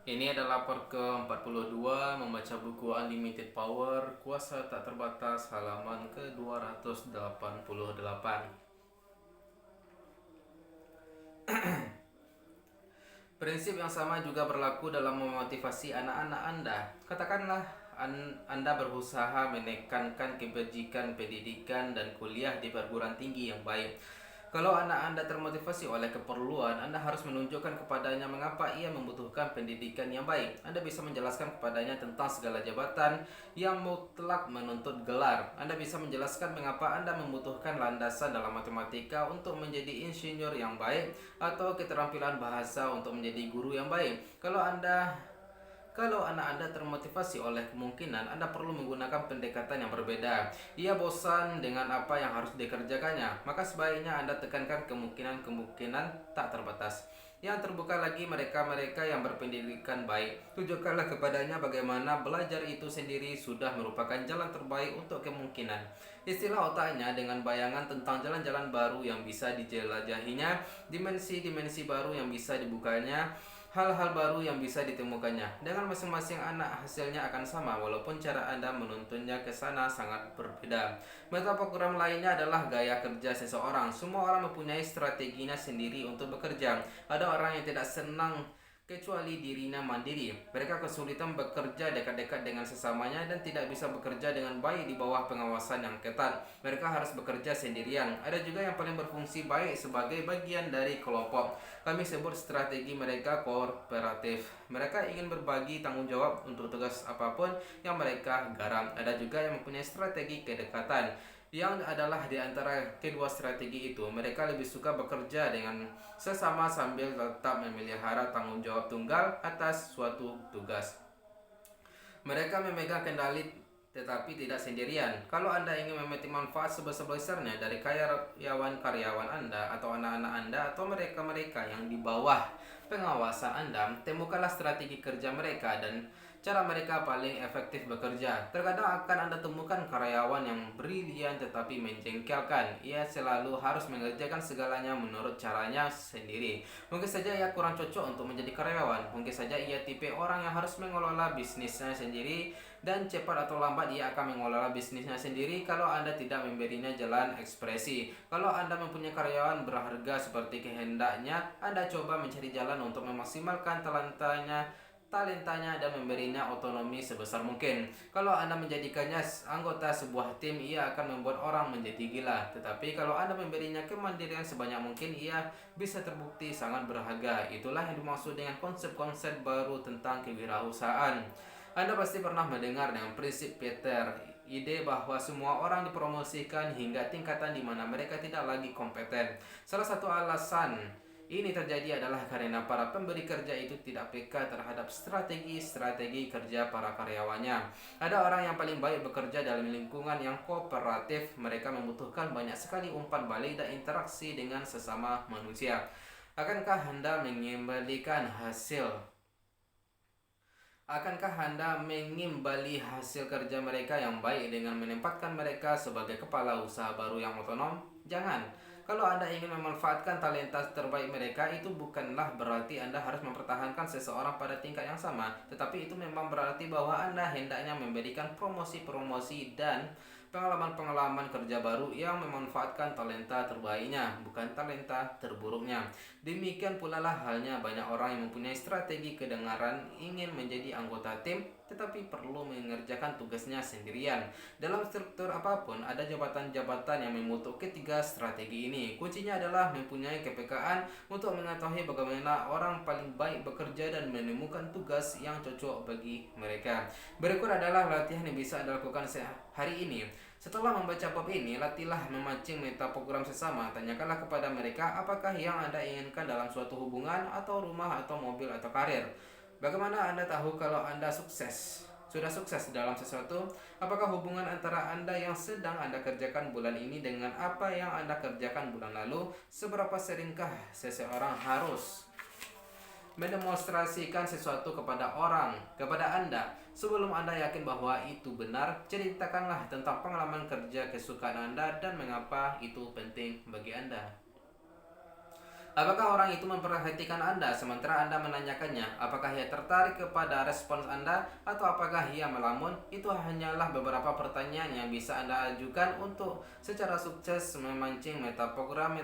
Ini adalah part ke-42 membaca buku Unlimited Power, Kuasa Tak Terbatas, halaman ke-288. Prinsip yang sama juga berlaku dalam memotivasi anak-anak Anda. Katakanlah Anda berusaha menekankan kebajikan pendidikan dan kuliah di perguruan tinggi yang baik. Kalau anak Anda termotivasi oleh keperluan, Anda harus menunjukkan kepadanya mengapa ia membutuhkan pendidikan yang baik. Anda bisa menjelaskan kepadanya tentang segala jabatan yang mutlak menuntut gelar. Anda bisa menjelaskan mengapa Anda membutuhkan landasan dalam matematika untuk menjadi insinyur yang baik atau keterampilan bahasa untuk menjadi guru yang baik. Kalau anak Anda termotivasi oleh kemungkinan, Anda perlu menggunakan pendekatan yang berbeda. Ia bosan dengan apa yang harus dikerjakannya, maka sebaiknya Anda tekankan kemungkinan tak terbatas. Yang terbuka lagi mereka-mereka yang berpendidikan baik. Tunjukkanlah kepadanya bagaimana belajar itu sendiri sudah merupakan jalan terbaik untuk kemungkinan. Istilah otaknya dengan bayangan tentang jalan-jalan baru yang bisa dijelajahinya, dimensi-dimensi baru yang bisa dibukanya, hal-hal baru yang bisa ditemukannya. Dengan masing-masing anak hasilnya akan sama walaupun cara Anda menuntunnya ke sana sangat berbeda. Metode program lainnya adalah gaya kerja seseorang. Semua orang mempunyai strateginya sendiri untuk bekerja. Ada orang yang tidak senang kecuali dirinya mandiri. Mereka kesulitan bekerja dekat-dekat dengan sesamanya dan tidak bisa bekerja dengan baik di bawah pengawasan yang ketat. Mereka harus bekerja sendirian. Ada juga yang paling berfungsi baik sebagai bagian dari kelompok. Kami sebut strategi mereka kooperatif. Mereka ingin berbagi tanggung jawab untuk tugas apapun yang mereka garap. Ada juga yang mempunyai strategi kedekatan, yang adalah di antara kedua strategi itu, mereka lebih suka bekerja dengan sesama sambil tetap memelihara tanggung jawab tunggal atas suatu tugas. Mereka memegang kendali tetapi tidak sendirian. Kalau Anda ingin memetik manfaat sebesar-besarnya dari karyawan-karyawan Anda atau anak-anak Anda atau mereka-mereka yang di bawah pengawasan Anda, temukanlah strategi kerja mereka dan cara mereka paling efektif bekerja. Terkadang akan Anda temukan karyawan yang brilian tetapi menjengkelkan. Ia selalu harus mengerjakan segalanya menurut caranya sendiri. Mungkin saja ia kurang cocok untuk menjadi karyawan. Mungkin saja ia tipe orang yang harus mengelola bisnisnya sendiri dan cepat atau lambat ia akan mengelola bisnisnya sendiri kalau Anda tidak memberinya jalan ekspresi. Kalau Anda mempunyai karyawan berharga seperti kehendaknya, Anda coba mencari jalan untuk memaksimalkan talentanya dan memberinya otonomi sebesar mungkin. Kalau Anda menjadikannya anggota sebuah tim, ia akan membuat orang menjadi gila. Tetapi kalau Anda memberinya kemandirian sebanyak mungkin, ia bisa terbukti sangat berharga. Itulah yang dimaksud dengan konsep-konsep baru tentang kewirausahaan. Anda pasti pernah mendengar dengan prinsip Peter, ide bahwa semua orang dipromosikan hingga tingkatan di mana mereka tidak lagi kompeten. Salah satu alasan ini terjadi adalah karena para pemberi kerja itu tidak peka terhadap strategi-strategi kerja para karyawannya. Ada orang yang paling baik bekerja dalam lingkungan yang kooperatif. Mereka membutuhkan banyak sekali umpan balik dan interaksi dengan sesama manusia. Akankah Anda mengembalikan hasil Akankah Anda mengimbali hasil kerja mereka yang baik dengan menempatkan mereka sebagai kepala usaha baru yang otonom? Jangan. Kalau Anda ingin memanfaatkan talenta terbaik mereka, itu bukanlah berarti Anda harus mempertahankan seseorang pada tingkat yang sama, tetapi itu memang berarti bahwa Anda hendaknya memberikan promosi-promosi dan pengalaman-pengalaman kerja baru yang memanfaatkan talenta terbaiknya, bukan talenta terburuknya. Demikian pula lah halnya banyak orang yang mempunyai strategi kedengaran ingin menjadi anggota tim tetapi perlu mengerjakan tugasnya sendirian. Dalam struktur apapun ada jabatan-jabatan yang membentuk ketiga strategi ini. Kuncinya adalah mempunyai kepekaan untuk mengetahui bagaimana orang paling baik bekerja dan menemukan tugas yang cocok bagi mereka. Berikut adalah latihan yang bisa Anda lakukan hari ini. Setelah membaca bab ini, latihlah memancing meta program sesama. Tanyakanlah kepada mereka apakah yang Anda inginkan dalam suatu hubungan atau rumah atau mobil atau karir. Bagaimana Anda tahu kalau Anda sudah sukses dalam sesuatu? Apakah hubungan antara Anda yang sedang Anda kerjakan bulan ini dengan apa yang Anda kerjakan bulan lalu? Seberapa seringkah seseorang harus mendemonstrasikan sesuatu kepada Anda sebelum Anda yakin bahwa itu benar? Ceritakanlah tentang pengalaman kerja kesukaan Anda dan mengapa itu penting bagi Anda. Apakah orang itu memperhatikan Anda sementara Anda menanyakannya? Apakah ia tertarik kepada respons Anda atau apakah ia melamun? Itu hanyalah beberapa pertanyaan yang bisa Anda ajukan untuk secara sukses memancing metaprogram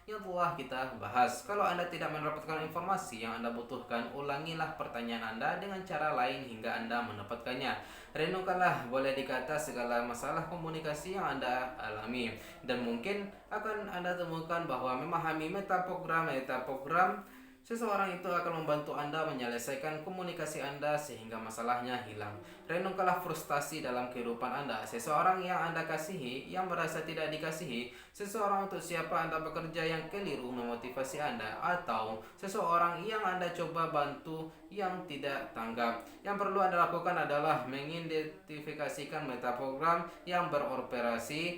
yang telah kita bahas. Kalau Anda tidak mendapatkan informasi yang Anda butuhkan, ulangilah pertanyaan Anda dengan cara lain hingga Anda mendapatkannya. Renungkanlah, boleh dikata, segala masalah komunikasi yang Anda alami, dan mungkin akan Anda temukan bahwa memahami metaprogram seseorang itu akan membantu Anda menyelesaikan komunikasi Anda sehingga masalahnya hilang. Renungkanlah frustasi dalam kehidupan Anda, seseorang yang Anda kasihi yang merasa tidak dikasihi, seseorang untuk siapa Anda bekerja yang keliru memotivasi Anda, atau seseorang yang Anda coba bantu yang tidak tanggap. Yang perlu Anda lakukan adalah mengidentifikasikan metaprogram yang beroperasi,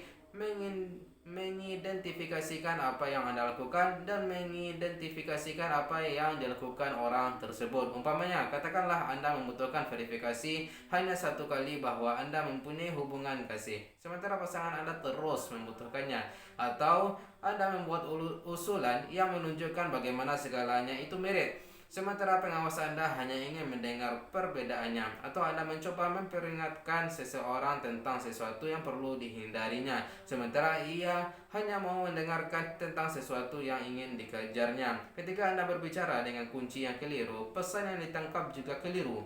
mengidentifikasikan apa yang Anda lakukan, dan mengidentifikasikan apa yang dilakukan orang tersebut. Umpamanya, katakanlah Anda membutuhkan verifikasi hanya satu kali bahwa Anda mempunyai hubungan kasih, sementara pasangan Anda terus membutuhkannya. Atau Anda membuat usulan yang menunjukkan bagaimana segalanya itu mirip, sementara pengawas Anda hanya ingin mendengar perbedaannya. Atau Anda mencoba memperingatkan seseorang tentang sesuatu yang perlu dihindarinya, sementara ia hanya mau mendengarkan tentang sesuatu yang ingin dikejarnya. Ketika Anda berbicara dengan kunci yang keliru, pesan yang ditangkap juga keliru.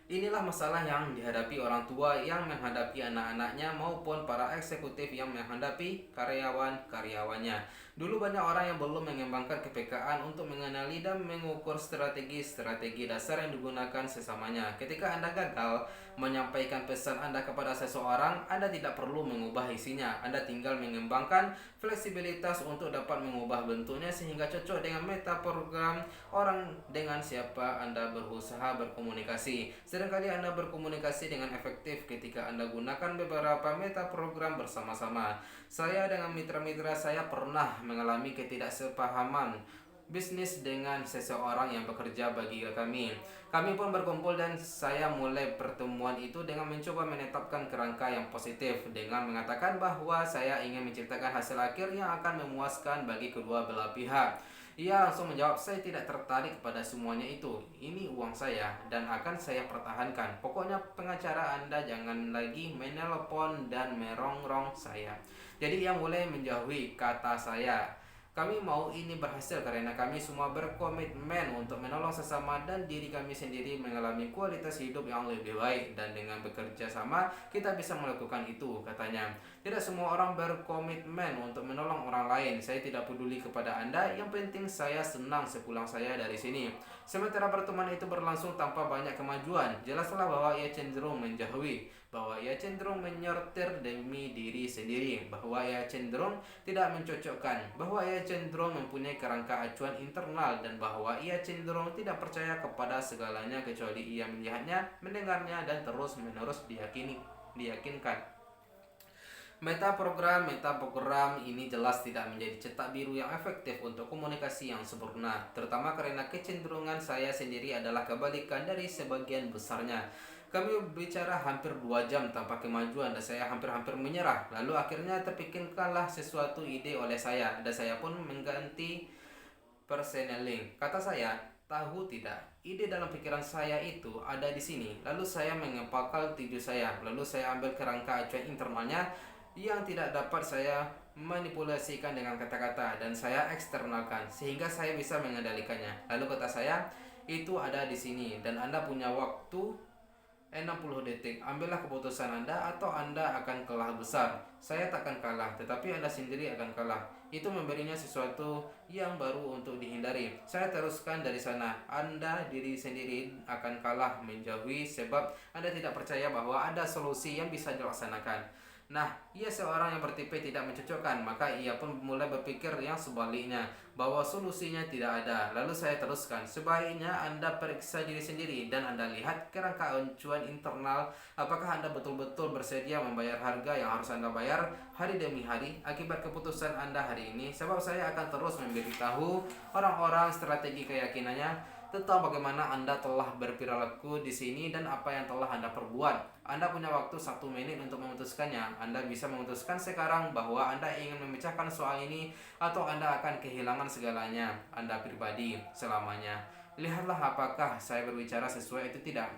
Inilah masalah yang dihadapi orang tua yang menghadapi anak-anaknya maupun para eksekutif yang menghadapi karyawan-karyawannya. Dulu banyak orang yang belum mengembangkan kepekaan untuk mengenali dan mengukur strategi-strategi dasar yang digunakan sesamanya. Ketika Anda gagal menyampaikan pesan Anda kepada seseorang, Anda tidak perlu mengubah isinya. Anda tinggal mengembangkan fleksibilitas untuk dapat mengubah bentuknya sehingga cocok dengan metaprogram orang dengan siapa Anda berusaha berkomunikasi. Seringkali Anda berkomunikasi dengan efektif ketika Anda gunakan beberapa metaprogram bersama-sama. Saya dengan mitra-mitra saya pernah mengalami ketidaksepahaman bisnis dengan seseorang yang bekerja bagi kami. Kami pun berkumpul dan saya mulai pertemuan itu dengan mencoba menetapkan kerangka yang positif dengan mengatakan bahwa saya ingin menciptakan hasil akhir yang akan memuaskan bagi kedua belah pihak. Ia langsung menjawab, "Saya tidak tertarik pada semuanya itu. Ini uang saya dan akan saya pertahankan. Pokoknya pengacara Anda jangan lagi menelpon dan merongrong saya." Jadi ia mulai menjauhi kata saya. Kami mau ini berhasil karena kami semua berkomitmen untuk menolong sesama dan diri kami sendiri mengalami kualitas hidup yang lebih baik, dan dengan bekerja sama kita bisa melakukan itu, katanya. Tidak semua orang berkomitmen untuk menolong orang lain. Saya tidak peduli kepada Anda, yang penting saya senang sepulang saya dari sini. Sementara pertemuan itu berlangsung tanpa banyak kemajuan, jelaslah bahwa ia cenderung menjauhi, bahwa ia cenderung menyortir demi diri sendiri, bahwa ia cenderung tidak mencocokkan, bahwa ia cenderung mempunyai kerangka acuan internal, dan bahwa ia cenderung tidak percaya kepada segalanya kecuali ia melihatnya, mendengarnya, dan terus-menerus diyakinkan. Metaprogram ini jelas tidak menjadi cetak biru yang efektif untuk komunikasi yang sempurna, terutama karena kecenderungan saya sendiri adalah kebalikan dari sebagian besarnya. Kami bicara hampir 2 jam tanpa kemajuan dan saya hampir-hampir menyerah. Lalu akhirnya terpikirkanlah sesuatu ide oleh saya dan saya pun mengganti personeling. Kata saya, "Tahu tidak, ide dalam pikiran saya itu ada di sini." Lalu saya mengepakal tinju saya. Lalu saya ambil kerangka acuan internalnya yang tidak dapat saya manipulasikan dengan kata-kata dan saya eksternalkan sehingga saya bisa mengendalikannya. Lalu kata saya, "Itu ada di sini dan Anda punya waktu 60 detik. Ambillah keputusan Anda atau Anda akan kalah besar." Saya takkan kalah, tetapi Anda sendiri akan kalah. Itu memberinya sesuatu yang baru untuk dihindari. Saya teruskan dari sana. Anda diri sendiri akan kalah menjauhi sebab Anda tidak percaya bahwa ada solusi yang bisa dilaksanakan. Nah, ia seorang yang bertipe tidak mencocokkan, maka ia pun mulai berpikir yang sebaliknya, bahwa solusinya tidak ada. Lalu saya teruskan, sebaiknya Anda periksa diri sendiri dan Anda lihat kerangka acuan internal, apakah Anda betul-betul bersedia membayar harga yang harus Anda bayar hari demi hari akibat keputusan Anda hari ini. Sebab saya akan terus memberitahu orang-orang strategi keyakinannya tentang bagaimana Anda telah berperilaku di sini dan apa yang telah Anda perbuat. Anda punya waktu 1 menit untuk memutuskannya. Anda bisa memutuskan sekarang bahwa Anda ingin memecahkan soal ini atau Anda akan kehilangan segalanya Anda pribadi selamanya. Lihatlah apakah saya berbicara sesuai itu tidak.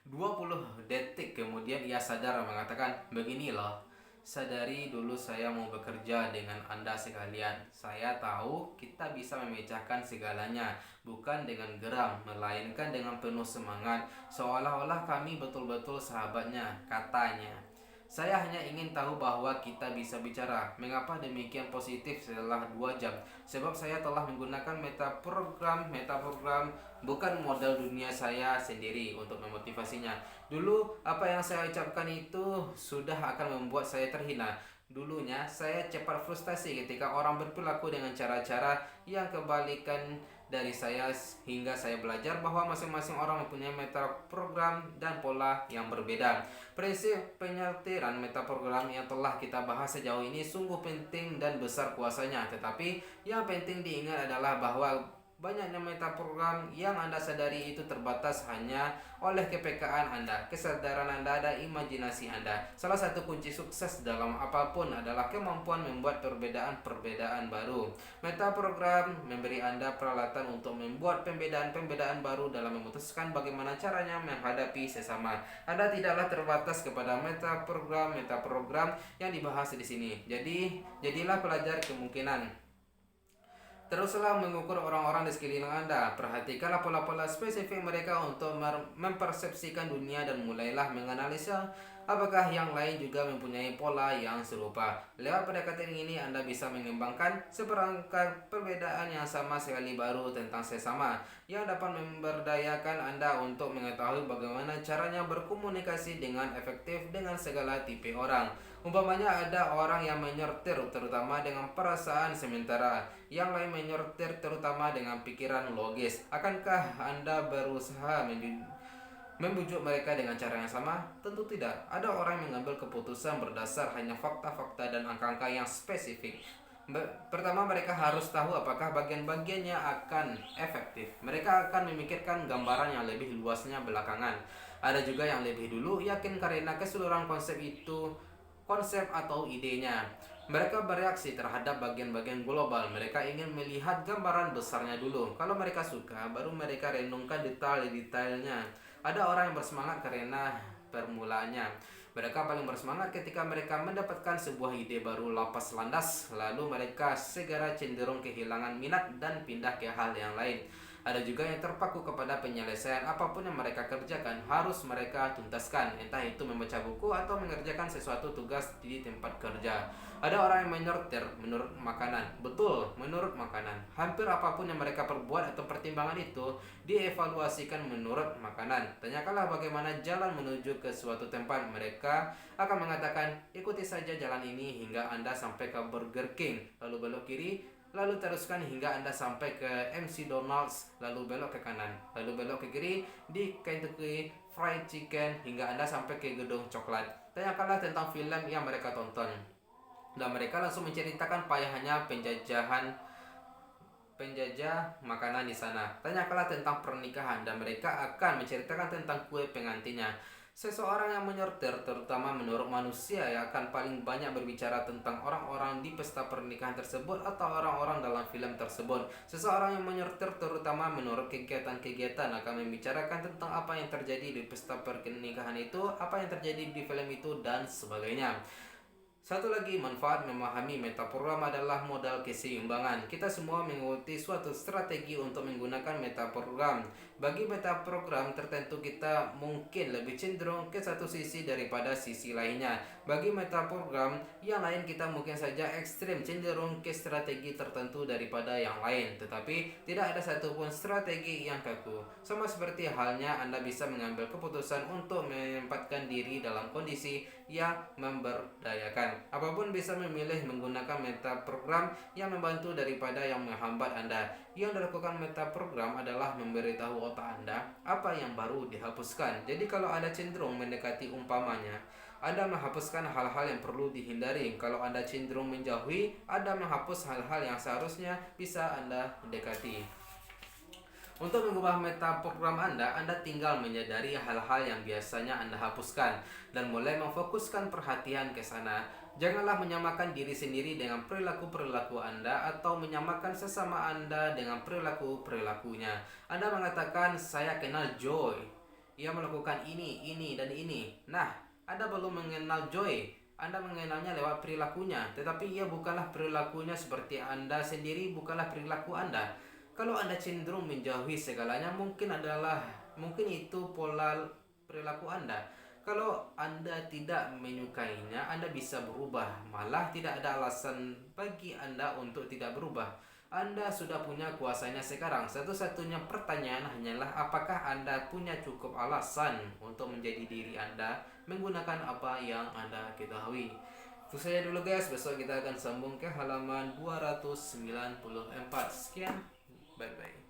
20 detik kemudian ia sadar mengatakan, beginilah, sadari dulu saya mau bekerja dengan Anda sekalian. Saya tahu kita bisa memecahkan segalanya, bukan dengan geram, melainkan dengan penuh semangat, seolah-olah kami betul-betul sahabatnya, katanya. Saya hanya ingin tahu bahwa kita bisa bicara. Mengapa demikian positif setelah 2 jam? Sebab saya telah menggunakan metaprogram bukan modal dunia saya sendiri untuk memotivasinya. Dulu apa yang saya ucapkan itu sudah akan membuat saya terhina. Dulunya saya cepat frustasi ketika orang berperilaku dengan cara-cara yang kebalikan dari saya, hingga saya belajar bahwa masing-masing orang mempunyai metaprogram dan pola yang berbeda. Prinsip penyetiran metaprogram yang telah kita bahas sejauh ini sungguh penting dan besar kuasanya, tetapi yang penting diingat adalah bahwa banyaknya metaprogram yang Anda sadari itu terbatas hanya oleh kepekaan Anda, kesadaran Anda, dan imajinasi Anda. Salah satu kunci sukses dalam apapun adalah kemampuan membuat perbedaan-perbedaan baru. Metaprogram memberi Anda peralatan untuk membuat pembedaan-pembedaan baru dalam memutuskan bagaimana caranya menghadapi sesama. Anda tidaklah terbatas kepada metaprogram yang dibahas di sini. Jadilah pelajar kemungkinan. Teruslah mengukur orang-orang di sekeliling Anda. Perhatikanlah pola-pola spesifik mereka untuk mempersepsikan dunia dan mulailah menganalisa apakah yang lain juga mempunyai pola yang serupa. Lewat pendekatan ini Anda bisa mengembangkan seperangkat perbedaan yang sama sekali baru tentang sesama yang dapat memberdayakan Anda untuk mengetahui bagaimana caranya berkomunikasi dengan efektif dengan segala tipe orang. Umpamanya ada orang yang menyortir terutama dengan perasaan, sementara yang lain menyortir terutama dengan pikiran logis. Akankah Anda berusaha membujuk mereka dengan cara yang sama? Tentu tidak. Ada orang yang mengambil keputusan berdasar hanya fakta-fakta dan angka-angka yang spesifik. Pertama, mereka harus tahu apakah bagian-bagiannya akan efektif. Mereka akan memikirkan gambaran yang lebih luasnya belakangan. Ada juga yang lebih dulu yakin karena keseluruhan konsep atau idenya. Mereka bereaksi terhadap bagian-bagian global. Mereka ingin melihat gambaran besarnya dulu. Kalau mereka suka, baru mereka renungkan detail-detailnya. Ada orang yang bersemangat karena permulaannya. Mereka paling bersemangat ketika mereka mendapatkan sebuah ide baru lapas landas, lalu mereka segera cenderung kehilangan minat dan pindah ke hal yang lain. Ada juga yang terpaku kepada penyelesaian apapun yang mereka kerjakan harus mereka tuntaskan, entah itu membaca buku atau mengerjakan sesuatu tugas di tempat kerja. Ada orang yang menyortir menurut makanan. Betul, menurut makanan. Hampir apapun yang mereka perbuat atau pertimbangan itu dievaluasikan menurut makanan. Tanyakanlah bagaimana jalan menuju ke suatu tempat. Mereka akan mengatakan, ikuti saja jalan ini hingga Anda sampai ke Burger King, lalu belok kiri, lalu teruskan hingga Anda sampai ke MC Donald's, lalu belok ke kanan, lalu belok ke kiri di Kentucky Fried Chicken hingga Anda sampai ke gedung coklat. Tanyakanlah tentang film yang mereka tonton, dan mereka langsung menceritakan payahnya penjajah makanan di sana. Tanyakanlah tentang pernikahan, dan mereka akan menceritakan tentang kue pengantinnya. Seseorang yang menyortir, terutama menurut manusia, yang akan paling banyak berbicara tentang orang-orang di pesta pernikahan tersebut atau orang-orang dalam film tersebut. Seseorang yang menyortir, terutama menurut kegiatan-kegiatan, akan membicarakan tentang apa yang terjadi di pesta pernikahan itu, apa yang terjadi di film itu, dan sebagainya. Satu lagi manfaat memahami metaprogram adalah modal keseimbangan. Kita semua mengikuti suatu strategi untuk menggunakan metaprogram. Bagi metaprogram tertentu kita mungkin lebih cenderung ke satu sisi daripada sisi lainnya. Bagi metaprogram yang lain kita mungkin saja ekstrim cenderung ke strategi tertentu daripada yang lain. Tetapi tidak ada satupun strategi yang kaku. Sama seperti halnya Anda bisa mengambil keputusan untuk menempatkan diri dalam kondisi yang memberdayakan. Apapun bisa memilih menggunakan metaprogram yang membantu daripada yang menghambat Anda. Yang dilakukan metaprogram adalah memberitahu otak Anda apa yang baru dihapuskan. Jadi kalau Anda cenderung mendekati, umpamanya Anda menghapuskan hal-hal yang perlu dihindari. Kalau Anda cenderung menjauhi, Anda menghapus hal-hal yang seharusnya bisa Anda dekati. Untuk mengubah meta program Anda tinggal menyadari hal-hal yang biasanya Anda hapuskan dan mulai memfokuskan perhatian ke sana. Janganlah menyamakan diri sendiri dengan perilaku-perilaku Anda atau menyamakan sesama Anda dengan perilaku-perilakunya. Anda mengatakan, saya kenal Joy. Ia melakukan ini, dan ini. Nah, Anda belum mengenal Joy. Anda mengenalnya lewat perilakunya, tetapi ia bukanlah perilakunya seperti Anda sendiri, bukanlah perilaku Anda. Kalau Anda cenderung menjauhi segalanya, mungkin itu pola perilaku Anda. Kalau Anda tidak menyukainya, Anda bisa berubah. Malah tidak ada alasan bagi Anda untuk tidak berubah. Anda sudah punya kuasanya sekarang. Satu-satunya pertanyaan hanyalah apakah Anda punya cukup alasan untuk menjadi diri Anda menggunakan apa yang Anda ketahui. Itu saja dulu guys. Besok kita akan sambung ke halaman 294. Sekian. Bye bye.